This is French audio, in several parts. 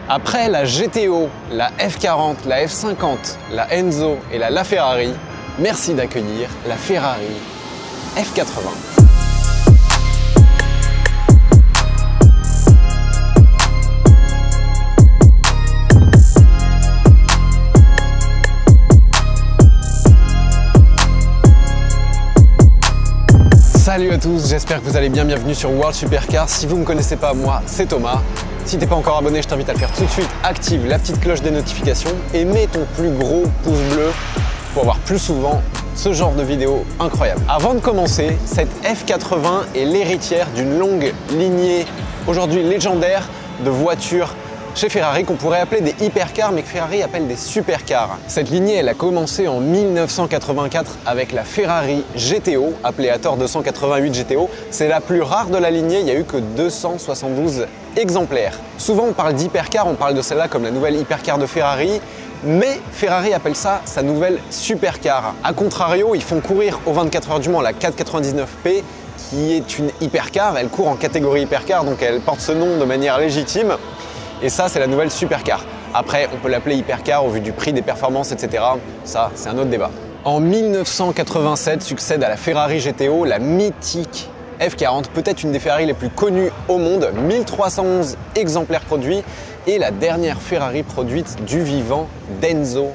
Après la GTO, la F40, la F50, la Enzo et la LaFerrari, merci d'accueillir la Ferrari F80. Salut à tous, j'espère que vous allez bien, bienvenue sur World Supercars. Si vous ne me connaissez pas, moi c'est Thomas. Si t'es pas encore abonné, je t'invite à le faire tout de suite. Active la petite cloche des notifications et mets ton plus gros pouce bleu pour avoir plus souvent ce genre de vidéos incroyables. Avant de commencer, cette F80 est l'héritière d'une longue lignée aujourd'hui légendaire de voitures chez Ferrari qu'on pourrait appeler des hypercars mais que Ferrari appelle des supercars. Cette lignée elle a commencé en 1984 avec la Ferrari GTO, appelée à tort 288 GTO. C'est la plus rare de la lignée, il n'y a eu que 272 exemplaires. Souvent on parle d'hypercar, on parle de celle-là comme la nouvelle hypercar de Ferrari, mais Ferrari appelle ça sa nouvelle supercar. A contrario, ils font courir aux 24 heures du Mans la 499P qui est une hypercar, elle court en catégorie hypercar donc elle porte ce nom de manière légitime. Et ça, c'est la nouvelle supercar. Après, on peut l'appeler hypercar au vu du prix, des performances, etc. Ça, c'est un autre débat. En 1987, succède à la Ferrari GTO la mythique F40, peut-être une des Ferrari les plus connues au monde, 1311 exemplaires produits et la dernière Ferrari produite du vivant d'Enzo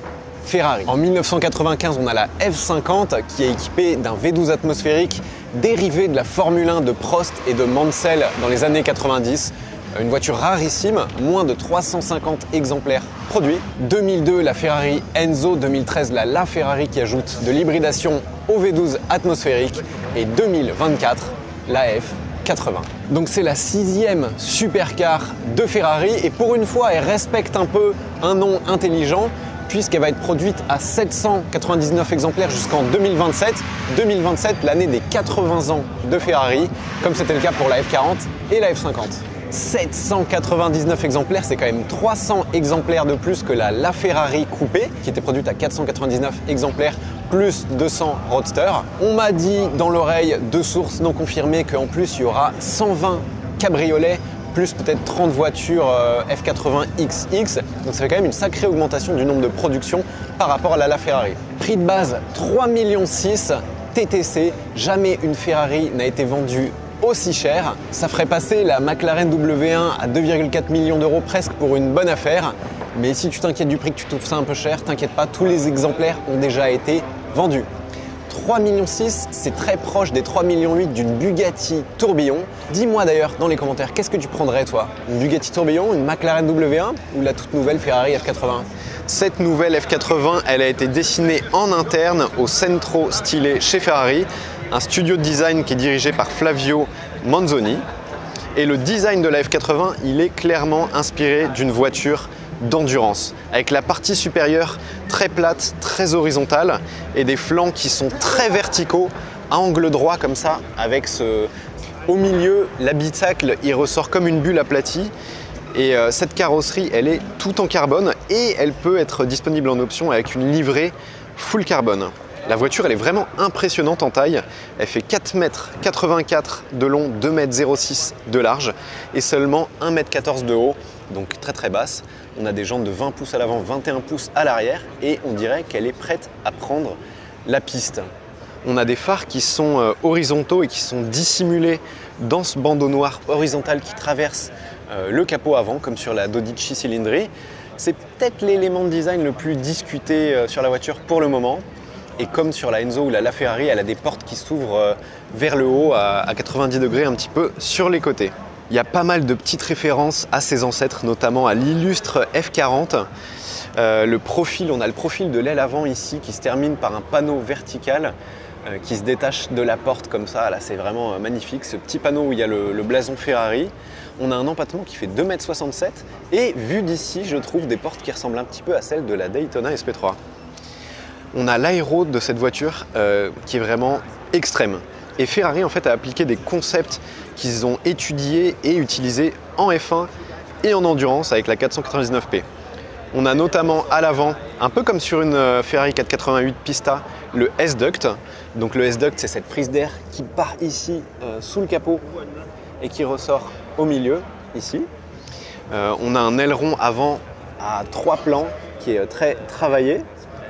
Ferrari. En 1995, on a la F50 qui est équipée d'un V12 atmosphérique dérivé de la Formule 1 de Prost et de Mansell dans les années 90. Une voiture rarissime, moins de 350 exemplaires produits. 2002, la Ferrari Enzo, 2013, la LaFerrari qui ajoute de l'hybridation au V12 atmosphérique et 2024, la F80. Donc c'est la 6e supercar de Ferrari et pour une fois, elle respecte un peu un nom intelligent puisqu'elle va être produite à 799 exemplaires jusqu'en 2027. 2027, l'année des 80 ans de Ferrari, comme c'était le cas pour la F40 et la F50. 799 exemplaires, c'est quand même 300 exemplaires de plus que la LaFerrari coupée qui était produite à 499 exemplaires plus 200 roadsters. On m'a dit dans l'oreille de sources non confirmées qu'en plus il y aura 120 cabriolets plus peut-être 30 voitures F80XX. Donc ça fait quand même une sacrée augmentation du nombre de productions par rapport à la LaFerrari. Prix de base 3,6 millions TTC. Jamais une Ferrari n'a été vendue aussi cher. Ça ferait passer la McLaren W1 à 2,4 millions d'euros presque pour une bonne affaire. Mais si tu t'inquiètes du prix, que tu trouves ça un peu cher, t'inquiète pas, tous les exemplaires ont déjà été vendus. 3,6 millions, c'est très proche des 3,8 millions d'une Bugatti Tourbillon. Dis-moi d'ailleurs dans les commentaires, qu'est-ce que tu prendrais toi? Une Bugatti Tourbillon, une McLaren W1 ou la toute nouvelle Ferrari F80? Cette nouvelle F80, elle a été dessinée en interne au Centro Stile chez Ferrari, un studio de design qui est dirigé par Flavio Manzoni. Et le design de la F80, il est clairement inspiré d'une voiture d'endurance, avec la partie supérieure très plate, très horizontale, et des flancs qui sont très verticaux, à angle droit comme ça, avec au milieu, l'habitacle, il ressort comme une bulle aplatie. Et cette carrosserie, elle est tout en carbone et elle peut être disponible en option avec une livrée full carbone. La voiture, elle est vraiment impressionnante en taille. Elle fait 4,84 m de long, 2,06 m de large et seulement 1,14 m de haut, donc très basse. On a des jantes de 20 pouces à l'avant, 21 pouces à l'arrière et on dirait qu'elle est prête à prendre la piste. On a des phares qui sont horizontaux et qui sont dissimulés dans ce bandeau noir horizontal qui traverse le capot avant, comme sur la Dodici Cylindri. C'est peut-être l'élément de design le plus discuté sur la voiture pour le moment. Et comme sur la Enzo ou la LaFerrari, elle a des portes qui s'ouvrent vers le haut à 90 degrés un petit peu sur les côtés. Il y a pas mal de petites références à ses ancêtres, notamment à l'illustre F40. Le profil, on a le profil de l'aile avant ici qui se termine par un panneau vertical qui se détache de la porte comme ça. Là, c'est vraiment magnifique. Ce petit panneau où il y a le blason Ferrari. On a un empattement qui fait 2,67 m et vu d'ici, je trouve des portes qui ressemblent un petit peu à celles de la Daytona SP3. On a l'aéro de cette voiture qui est vraiment extrême. Et Ferrari en fait a appliqué des concepts qu'ils ont étudiés et utilisés en F1 et en endurance avec la 499P. On a notamment à l'avant, un peu comme sur une Ferrari 488 Pista, le S-Duct. Donc le S-Duct, c'est cette prise d'air qui part ici sous le capot et qui ressort au milieu, ici. On a un aileron avant à 3 plans qui est très travaillé.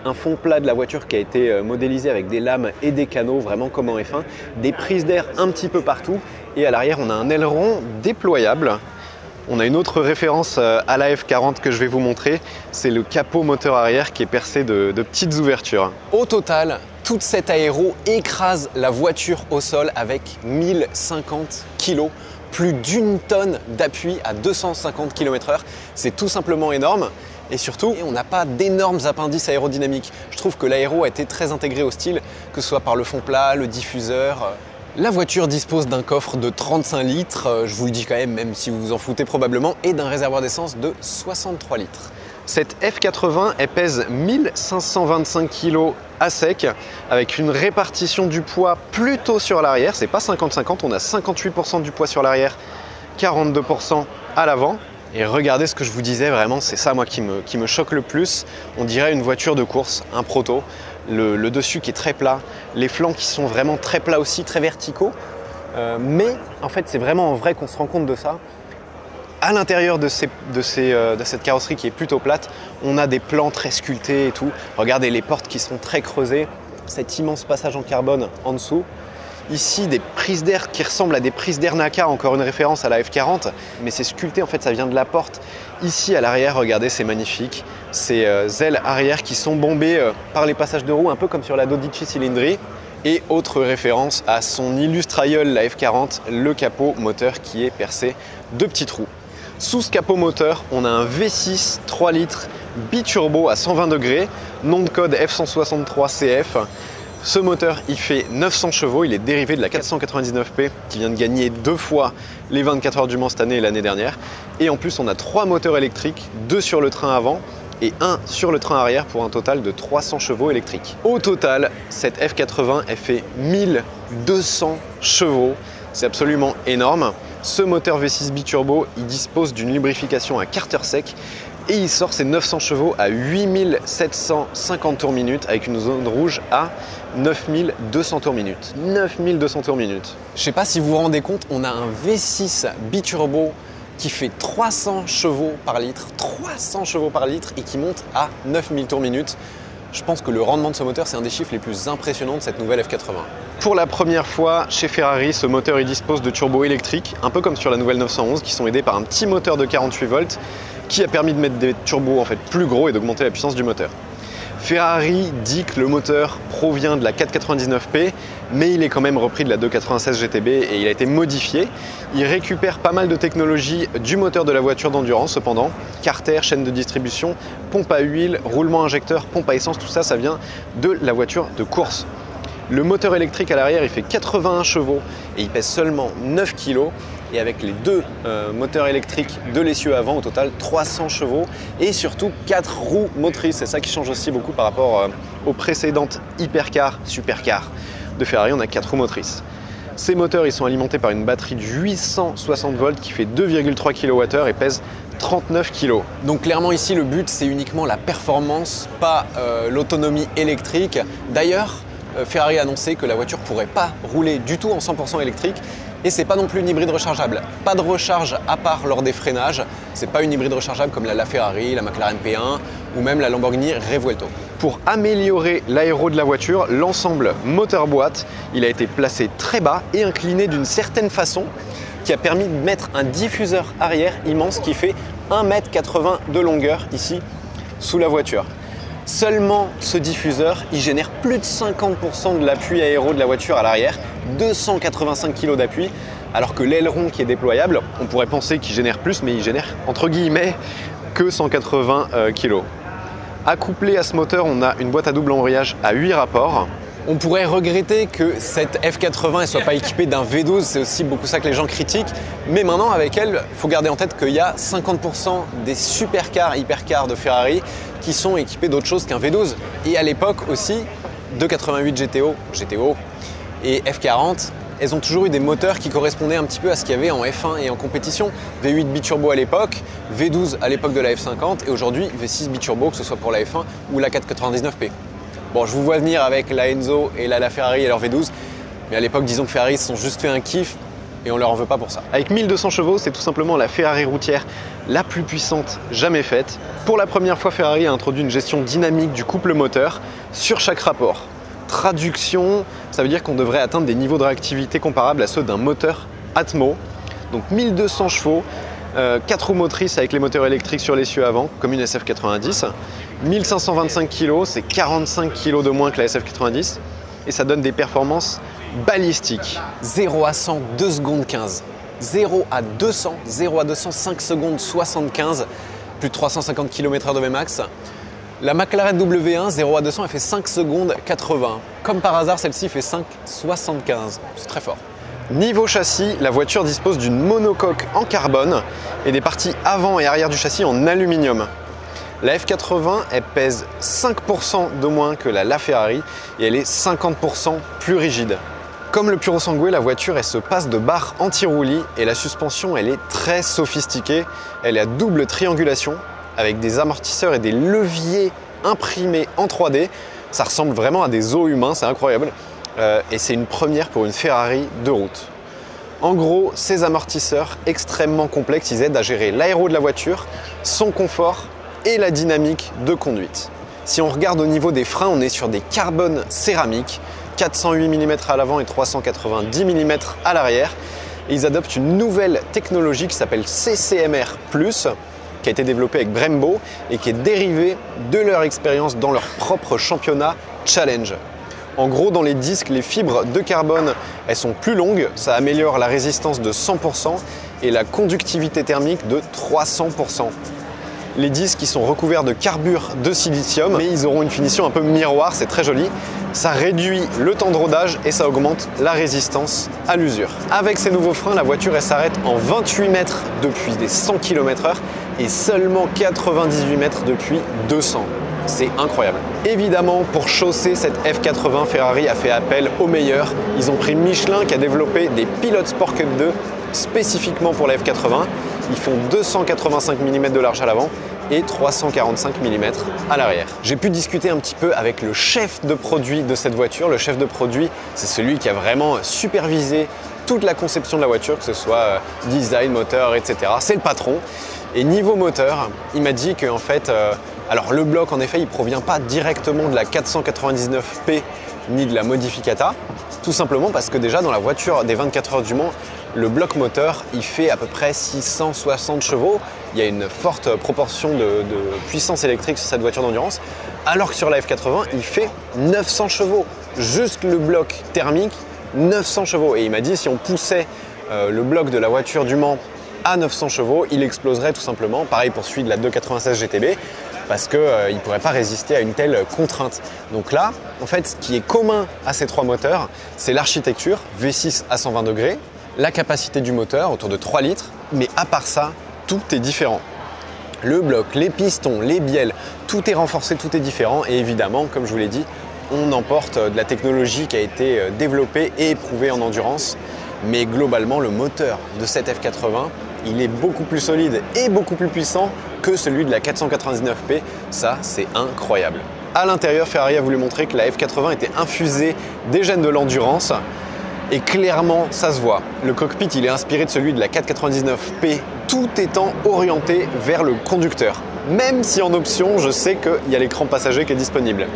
Un fond plat de la voiture qui a été modélisé avec des lames et des canaux, vraiment comme en F1. Des prises d'air un petit peu partout. Et à l'arrière, on a un aileron déployable. On a une autre référence à la F40 que je vais vous montrer. C'est le capot moteur arrière qui est percé de petites ouvertures. Au total, toute cette aéro écrase la voiture au sol avec 1050 kg. Plus d'1 tonne d'appui à 250 km/h. C'est tout simplement énorme. Et surtout, on n'a pas d'énormes appendices aérodynamiques. Je trouve que l'aéro a été très intégré au style, que ce soit par le fond plat, le diffuseur. La voiture dispose d'un coffre de 35 litres, je vous le dis quand même si vous vous en foutez probablement, et d'un réservoir d'essence de 63 litres. Cette F80, elle pèse 1525 kg à sec, avec une répartition du poids plutôt sur l'arrière. C'est pas 50-50, on a 58% du poids sur l'arrière, 42% à l'avant. Et regardez ce que je vous disais, vraiment, c'est ça moi qui me choque le plus. On dirait une voiture de course, un proto. Le dessus qui est très plat, les flancs qui sont vraiment très plats aussi, très verticaux. Mais en fait, c'est vraiment en vrai qu'on se rend compte de ça. À l'intérieur de cette carrosserie qui est plutôt plate, on a des plans très sculptés et tout. Regardez les portes qui sont très creusées, cet immense passage en carbone en dessous. Ici, des prises d'air qui ressemblent à des prises d'air NACA, encore une référence à la F40, mais c'est sculpté, en fait, ça vient de la porte. Ici, à l'arrière, regardez, c'est magnifique. Ces ailes arrière qui sont bombées par les passages de roues, un peu comme sur la Dodici Cylindri. Et autre référence à son illustre aïeul, la F40, le capot moteur qui est percé de petits trous. Sous ce capot moteur, on a un V6 3 litres biturbo à 120 degrés, nom de code F163CF. Ce moteur, il fait 900 chevaux, il est dérivé de la 499P qui vient de gagner 2 fois les 24 heures du Mans cette année et l'année dernière. Et en plus, on a 3 moteurs électriques, 2 sur le train avant et 1 sur le train arrière pour un total de 300 chevaux électriques. Au total, cette F80, elle fait 1200 chevaux, c'est absolument énorme. Ce moteur V6 biturbo, il dispose d'une lubrification à carter sec et il sort ses 900 chevaux à 8750 tours minute avec une zone rouge à 9200 tours minute. 9200 tours minute. Je sais pas si vous vous rendez compte, on a un V6 biturbo qui fait 300 chevaux par litre, 300 chevaux par litre et qui monte à 9000 tours minute. Je pense que le rendement de ce moteur, c'est un des chiffres les plus impressionnants de cette nouvelle F80. Pour la première fois, chez Ferrari, ce moteur il dispose de turbos électriques, un peu comme sur la nouvelle 911, qui sont aidés par un petit moteur de 48 volts qui a permis de mettre des turbos en fait plus gros et d'augmenter la puissance du moteur. Ferrari dit que le moteur provient de la 499P, mais il est quand même repris de la 296 GTB et il a été modifié. Il récupère pas mal de technologies du moteur de la voiture d'endurance cependant. Carter, chaîne de distribution, pompe à huile, roulement injecteur, pompe à essence, tout ça, ça vient de la voiture de course. Le moteur électrique à l'arrière, il fait 81 chevaux et il pèse seulement 9 kg. Et avec les 2 moteurs électriques de l'essieu avant, au total 300 chevaux et surtout 4 roues motrices. C'est ça qui change aussi beaucoup par rapport aux précédentes hypercars, supercars de Ferrari. On a 4 roues motrices. Ces moteurs ils sont alimentés par une batterie de 860 volts qui fait 2,3 kWh et pèse 39 kg. Donc clairement ici le but c'est uniquement la performance, pas l'autonomie électrique. D'ailleurs, Ferrari a annoncé que la voiture ne pourrait pas rouler du tout en 100% électrique. Et c'est pas non plus une hybride rechargeable. Pas de recharge à part lors des freinages. C'est pas une hybride rechargeable comme la Ferrari, la McLaren P1 ou même la Lamborghini Revuelto. Pour améliorer l'aéro de la voiture, l'ensemble moteur-boîte, il a été placé très bas et incliné d'une certaine façon qui a permis de mettre un diffuseur arrière immense qui fait 1,80 m de longueur ici sous la voiture. Seulement ce diffuseur, il génère plus de 50% de l'appui aéro de la voiture à l'arrière, 285 kg d'appui, alors que l'aileron qui est déployable, on pourrait penser qu'il génère plus, mais il génère entre guillemets que 180 kg. Accouplé à ce moteur, on a une boîte à double embrayage à 8 rapports. On pourrait regretter que cette F80 ne soit pas équipée d'un V12, c'est aussi beaucoup ça que les gens critiquent. Mais maintenant, avec elle, il faut garder en tête qu'il y a 50% des supercars, hypercars de Ferrari qui sont équipés d'autre chose qu'un V12. Et à l'époque aussi, 288 GTO et F40, elles ont toujours eu des moteurs qui correspondaient un petit peu à ce qu'il y avait en F1 et en compétition. V8 biturbo à l'époque, V12 à l'époque de la F50 et aujourd'hui V6 biturbo, que ce soit pour la F1 ou la 499P. Bon, je vous vois venir avec la Enzo et la Ferrari et leur V12, mais à l'époque, disons que Ferrari se sont juste fait un kiff et on leur en veut pas pour ça. Avec 1200 chevaux, c'est tout simplement la Ferrari routière la plus puissante jamais faite. Pour la première fois, Ferrari a introduit une gestion dynamique du couple moteur sur chaque rapport. Traduction, ça veut dire qu'on devrait atteindre des niveaux de réactivité comparables à ceux d'un moteur Atmo. Donc 1200 chevaux, 4 roues motrices avec les moteurs électriques sur l'essieu avant, comme une SF90. 1525 kg, c'est 45 kg de moins que la SF90. Et ça donne des performances balistiques. 0 à 100, 2 secondes 15. 0 à 200, 5 secondes 75. Plus de 350 km/h de Vmax. La McLaren W1, 0 à 200, elle fait 5 secondes 80. Comme par hasard, celle-ci fait 5,75. C'est très fort. Niveau châssis, la voiture dispose d'une monocoque en carbone et des parties avant et arrière du châssis en aluminium. La F80, elle pèse 5% de moins que la LaFerrari et elle est 50% plus rigide. Comme le Puro Sangue, la voiture elle se passe de barres anti-roulis et la suspension elle est très sophistiquée. Elle est à double triangulation avec des amortisseurs et des leviers imprimés en 3D. Ça ressemble vraiment à des os humains, c'est incroyable. Et c'est une première pour une Ferrari de route. En gros, ces amortisseurs extrêmement complexes, ils aident à gérer l'aéro de la voiture, son confort et la dynamique de conduite. Si on regarde au niveau des freins, on est sur des carbones céramiques, 408 mm à l'avant et 390 mm à l'arrière. Et ils adoptent une nouvelle technologie qui s'appelle CCMR+, qui a été développée avec Brembo et qui est dérivée de leur expérience dans leur propre championnat Challenge. En gros, dans les disques, les fibres de carbone, elles sont plus longues, ça améliore la résistance de 100% et la conductivité thermique de 300%. Les disques, ils sont recouverts de carbure de silicium, mais ils auront une finition un peu miroir, c'est très joli. Ça réduit le temps de rodage et ça augmente la résistance à l'usure. Avec ces nouveaux freins, la voiture elle s'arrête en 28 mètres depuis des 100 km/h et seulement 98 mètres depuis 200. C'est incroyable. Évidemment, pour chausser cette F80, Ferrari a fait appel aux meilleurs. Ils ont pris Michelin qui a développé des Pilot Sport Cup 2 spécifiquement pour la F80. Ils font 285 mm de large à l'avant et 345 mm à l'arrière. J'ai pu discuter un petit peu avec le chef de produit de cette voiture. Le chef de produit, c'est celui qui a vraiment supervisé toute la conception de la voiture, que ce soit design, moteur, etc. C'est le patron. Et niveau moteur, il m'a dit qu'en fait, alors le bloc en effet, il ne provient pas directement de la 499P ni de la Modificata, tout simplement parce que déjà dans la voiture des 24 heures du Mans, le bloc moteur, il fait à peu près 660 chevaux. Il y a une forte proportion de puissance électrique sur cette voiture d'endurance, alors que sur la F80, il fait 900 chevaux. Juste le bloc thermique, 900 chevaux. Et il m'a dit si on poussait le bloc de la voiture du Mans à 900 chevaux, il exploserait tout simplement. Pareil pour celui de la 296 GTB, parce qu'il ne pourrait pas résister à une telle contrainte. Donc là, en fait, ce qui est commun à ces trois moteurs, c'est l'architecture V6 à 120 degrés, la capacité du moteur, autour de 3 litres, mais à part ça, tout est différent. Le bloc, les pistons, les bielles, tout est renforcé, tout est différent. Et évidemment, comme je vous l'ai dit, on emporte de la technologie qui a été développée et éprouvée en endurance. Mais globalement, le moteur de cette F80, il est beaucoup plus solide et beaucoup plus puissant que celui de la 499P. Ça, c'est incroyable. À l'intérieur, Ferrari a voulu montrer que la F80 était infusée des gènes de l'endurance. Et clairement, ça se voit. Le cockpit, il est inspiré de celui de la 499P, tout étant orienté vers le conducteur. Même si en option, je sais qu'il y a l'écran passager qui est disponible.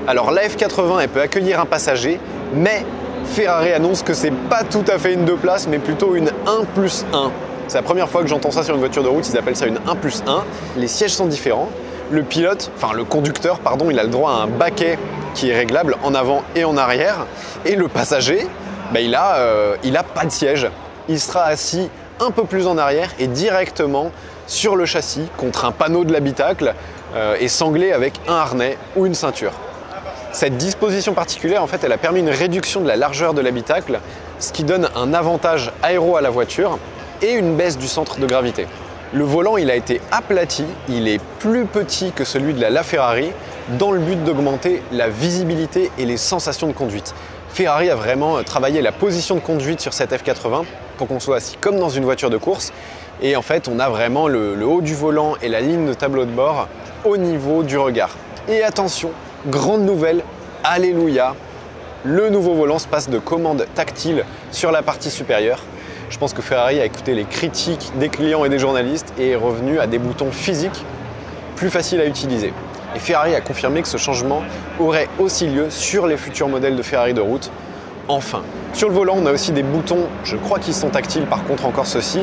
Alors la F80, elle peut accueillir un passager, mais Ferrari annonce que c'est pas tout à fait une 2 places, mais plutôt une 1+1. C'est la première fois que j'entends ça sur une voiture de route, ils appellent ça une 1+1. Les sièges sont différents. Le pilote, enfin le conducteur, pardon, il a le droit à un baquet qui est réglable en avant et en arrière. Et le passager, il a pas de siège. Il sera assis un peu plus en arrière et directement sur le châssis contre un panneau de l'habitacle et sanglé avec un harnais ou une ceinture. Cette disposition particulière, en fait, elle a permis une réduction de la largeur de l'habitacle, ce qui donne un avantage aéro à la voiture et une baisse du centre de gravité. Le volant, il a été aplati, il est plus petit que celui de la LaFerrari dans le but d'augmenter la visibilité et les sensations de conduite. Ferrari a vraiment travaillé la position de conduite sur cette F80 pour qu'on soit assis comme dans une voiture de course. Et en fait, on a vraiment le haut du volant et la ligne de tableau de bord au niveau du regard. Et attention, grande nouvelle, alléluia, le nouveau volant se passe de commande tactile sur la partie supérieure. Je pense que Ferrari a écouté les critiques des clients et des journalistes et est revenu à des boutons physiques plus faciles à utiliser. Et Ferrari a confirmé que ce changement aurait aussi lieu sur les futurs modèles de Ferrari de route. Enfin, sur le volant, on a aussi des boutons, je crois qu'ils sont tactiles par contre encore ceux-ci,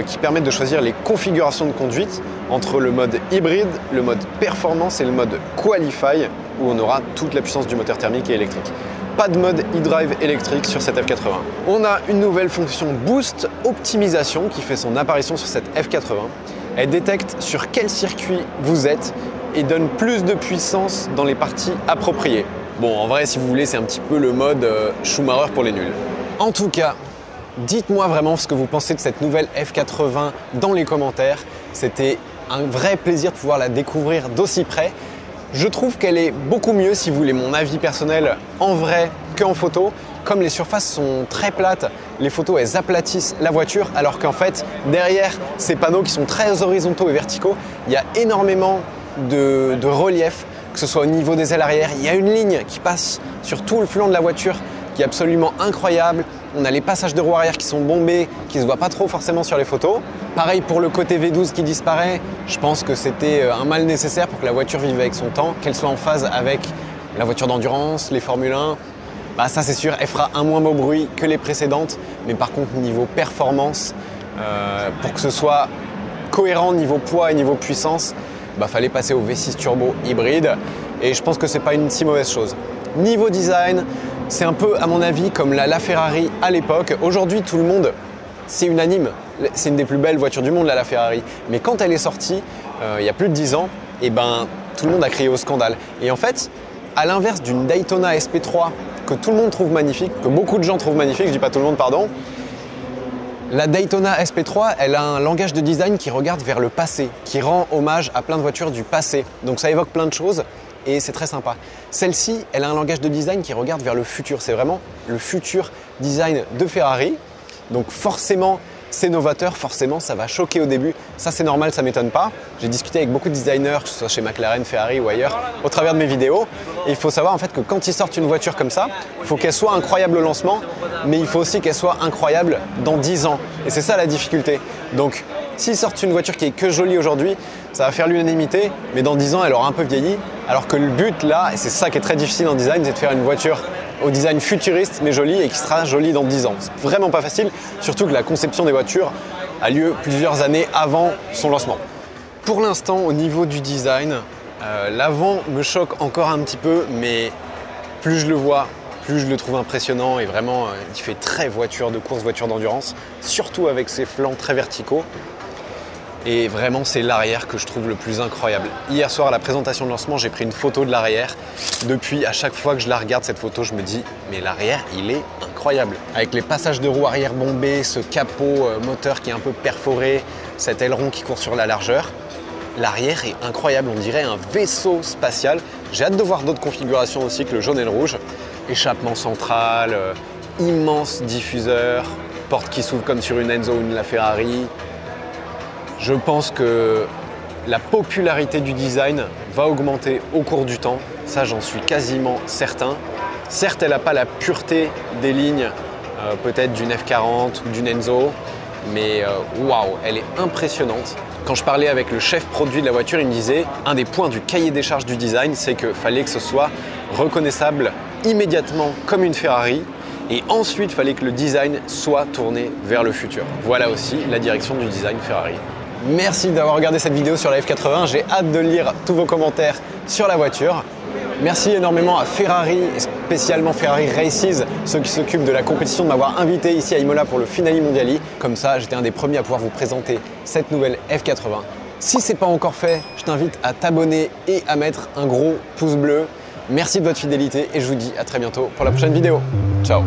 qui permettent de choisir les configurations de conduite entre le mode hybride, le mode performance et le mode qualify, où on aura toute la puissance du moteur thermique et électrique. Pas de mode e-drive électrique sur cette F80. On a une nouvelle fonction Boost Optimisation qui fait son apparition sur cette F80. Elle détecte sur quel circuit vous êtes et donne plus de puissance dans les parties appropriées. Bon, en vrai, si vous voulez, c'est un petit peu le mode Schumacher pour les nuls. En tout cas, dites-moi vraiment ce que vous pensez de cette nouvelle F80 dans les commentaires. C'était un vrai plaisir de pouvoir la découvrir d'aussi près. Je trouve qu'elle est beaucoup mieux, si vous voulez mon avis personnel, en vrai qu'en photo. Comme les surfaces sont très plates, les photos elles aplatissent la voiture, alors qu'en fait, derrière ces panneaux qui sont très horizontaux et verticaux, il y a énormément de relief, que ce soit au niveau des ailes arrière. Il y a une ligne qui passe sur tout le flanc de la voiture qui est absolument incroyable. On a les passages de roue arrière qui sont bombés, qui ne se voient pas trop forcément sur les photos. Pareil pour le côté V12 qui disparaît. Je pense que c'était un mal nécessaire pour que la voiture vive avec son temps, qu'elle soit en phase avec la voiture d'endurance, les Formule 1. Bah ça c'est sûr, elle fera un moins beau bruit que les précédentes. Mais par contre, niveau performance, pour que ce soit cohérent niveau poids et niveau puissance, fallait passer au V6 turbo hybride. Et je pense que c'est pas une si mauvaise chose. Niveau design, c'est un peu, à mon avis, comme la Ferrari à l'époque. Aujourd'hui, tout le monde, c'est unanime. C'est une des plus belles voitures du monde, la Ferrari. Mais quand elle est sortie, il y a plus de 10 ans, tout le monde a crié au scandale. Et en fait, à l'inverse d'une Daytona SP3 que tout le monde trouve magnifique, que beaucoup de gens trouvent magnifique, je dis pas tout le monde, pardon, la Daytona SP3, elle a un langage de design qui regarde vers le passé, qui rend hommage à plein de voitures du passé. Donc ça évoque plein de choses. Et c'est très sympa. Celle-ci, elle a un langage de design qui regarde vers le futur. C'est vraiment le futur design de Ferrari. Donc forcément, c'est novateur, forcément, ça va choquer au début. Ça, c'est normal, ça ne m'étonne pas. J'ai discuté avec beaucoup de designers, que ce soit chez McLaren, Ferrari ou ailleurs, au travers de mes vidéos. Et il faut savoir en fait que quand ils sortent une voiture comme ça, il faut qu'elle soit incroyable au lancement, mais il faut aussi qu'elle soit incroyable dans 10 ans. Et c'est ça la difficulté. Donc, s'ils sortent une voiture qui est que jolie aujourd'hui, ça va faire l'unanimité, mais dans 10 ans, elle aura un peu vieilli. Alors que le but là, et c'est ça qui est très difficile en design, c'est de faire une voiture au design futuriste mais jolie et qui sera jolie dans 10 ans. C'est vraiment pas facile, surtout que la conception des voitures a lieu plusieurs années avant son lancement. Pour l'instant, au niveau du design, l'avant me choque encore un petit peu, mais plus je le vois, plus je le trouve impressionnant et vraiment, il fait très voiture de course, voiture d'endurance, surtout avec ses flancs très verticaux. Et vraiment, c'est l'arrière que je trouve le plus incroyable. Hier soir, à la présentation de lancement, j'ai pris une photo de l'arrière. Depuis, à chaque fois que je la regarde, cette photo, je me dis, mais l'arrière, il est incroyable. Avec les passages de roue arrière bombés, ce capot moteur qui est un peu perforé, cet aileron qui court sur la largeur, l'arrière est incroyable. On dirait un vaisseau spatial. J'ai hâte de voir d'autres configurations aussi que le jaune et le rouge. Échappement central, immense diffuseur, porte qui s'ouvre comme sur une Enzo ou une LaFerrari. Je pense que la popularité du design va augmenter au cours du temps, ça j'en suis quasiment certain. Certes, elle n'a pas la pureté des lignes, peut-être d'une F40 ou d'une Enzo, mais waouh, elle est impressionnante. Quand je parlais avec le chef produit de la voiture, il me disait un des points du cahier des charges du design, c'est qu'il fallait que ce soit reconnaissable immédiatement comme une Ferrari. Et ensuite, il fallait que le design soit tourné vers le futur. Voilà aussi la direction du design Ferrari. Merci d'avoir regardé cette vidéo sur la F80. J'ai hâte de lire tous vos commentaires sur la voiture. Merci énormément à Ferrari, et spécialement Ferrari Races, ceux qui s'occupent de la compétition, de m'avoir invité ici à Imola pour le Finale Mondiali. Comme ça, j'étais un des premiers à pouvoir vous présenter cette nouvelle F80. Si ce n'est pas encore fait, je t'invite à t'abonner et à mettre un gros pouce bleu. Merci de votre fidélité et je vous dis à très bientôt pour la prochaine vidéo. Ciao!